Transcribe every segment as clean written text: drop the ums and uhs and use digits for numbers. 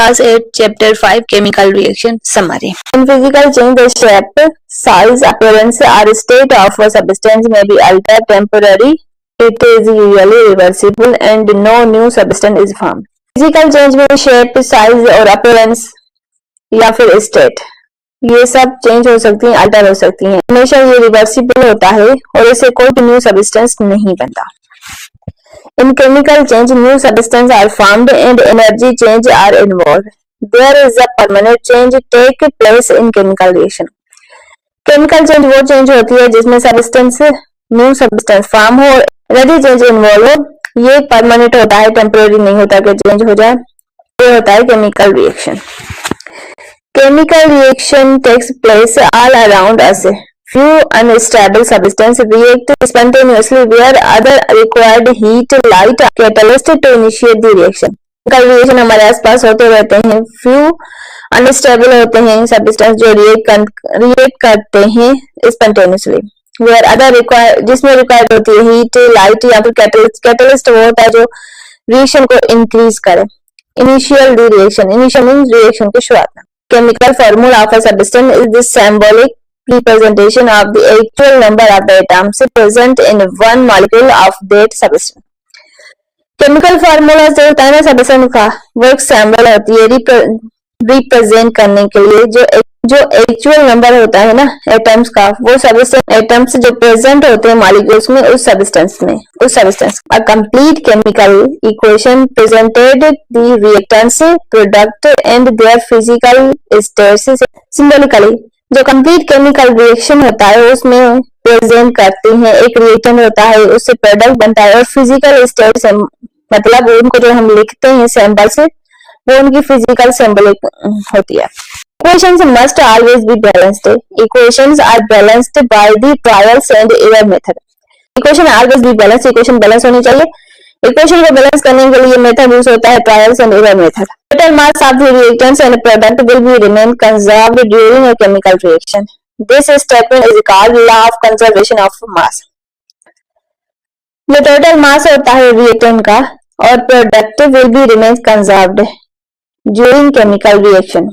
Class 8, Chapter 5, Chemical Reaction Summary. In physical change, the shape, size, appearance, or state of a substance may be altered temporarily. It is usually reversible and no new substance is formed. Physical change में shape, size और appearance या फिर state ये सब change हो सकती हैं, alter हो सकती हैं. हमेशा ये रिवर्सिबल होता है और इससे कोई न्यू सब्सटेंस नहीं बनता. In chemical change, new substances are formed and energy change are involved. There is a permanent change take place in chemical reaction. Chemical change वो change होती है जिसमें substance new substance form हो, energy change involve हो. ये permanent होता है, temporary नहीं होता कि change हो जाए. ये होता है chemical reaction. Chemical reaction takes place all around us. Few unstable substances react spontaneously where other required heat, light, catalyst to initiate the reaction. Chemical reaction हमारे आसपास होते रहते हैं. Few unstable होते हैं substance जो react करते हैं spontaneously. Where other required जिसमें required होती है heat, light या फिर catalyst. Catalyst वो होता है जो reaction को increase करे. Initial the reaction. Initial means reaction की शुरुआत में. Chemical formula of a substance is the symbolic representation of the actual number of the atoms present in one molecule of that substance. Chemical formula जो होता है ना substance का वो एक symbol होती है represent करने के लिए जो actual number होता है ना atoms का वो substance atoms जो present होते हैं molecules में उस substance a complete chemical equation presented the reactants product and their physical states symbolically. जो कंप्लीट केमिकल रिएक्शन होता है उसमें प्रेजेंट करते हैं एक रिएक्टेंट होता है उससे प्रोडक्ट बनता है और फिजिकल स्टेट से मतलब उनको जो हम लिखते हैं सिंबल से वो उनकी फिजिकल सिंबलिक होती है. Equations must always be balanced. Equations are balanced by the trials and error method. Equation always be balanced. Equation balance होनी चाहिए. Equation को बैलेंस करने के लिए मेथड यूज होता है trials and error method. Total mass of the reactants and product will be remain conserved during a chemical reaction. This statement is called law of conservation of mass. ये total mass होता है reactant का और product will be remain conserved during chemical reaction.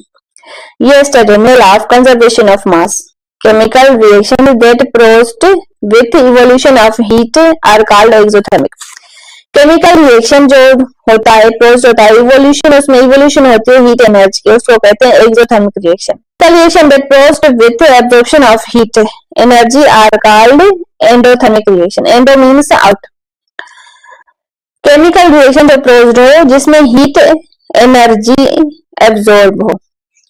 ये statement है law of conservation of mass. Chemical reaction that proceed with evolution of heat are called exothermic. Chemical reaction जो होता है प्रोसेस होता है इवोल्यूशन उसमें इवोल्यूशन होती है हीट एनर्जी की उसको कहते हैं exothermic reaction. Reaction that processed with absorption of heat energy are called endothermic reaction. Endo means out. Chemical reaction जो प्रोसेस्ड हो जिसमें हीट एनर्जी एब्जॉर्ब हो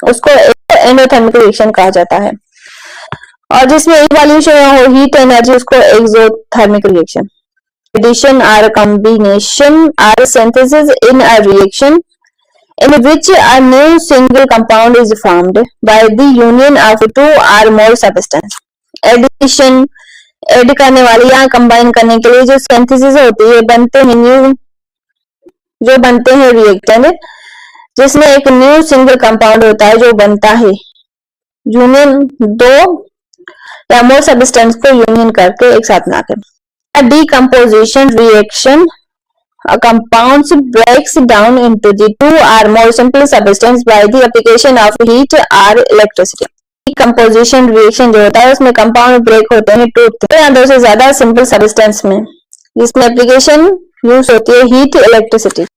उसको एंडोथर्मिक रिएक्शन कहा जाता है और जिसमें इवोल्यूशन हो हीट एनर्जी उसको exothermic reaction. Addition or combination or synthesis in a reaction in which a new single compound is formed by the union of two or more substances. Addition add करने वाली या combine करने के लिए जो synthesis होती है बनते हैं न्यू जो बनते हैं रिएक्टेंट जिसमें एक न्यू सिंगल कंपाउंड होता है जो बनता है यूनियन दो या मोर सब्सटेंस को यूनियन करके एक साथ मिलाकर. A decomposition reaction, a compound breaks down into the two or more simple substances by the application of heat or electricity. Decomposition reaction जो होता है उसमें कंपाउंड ब्रेक होते हैं टूटते हैं दो से ज्यादा सिंपल सब्सटेंस में जिसमें एप्लीकेशन यूज होती है हीट इलेक्ट्रिसिटी.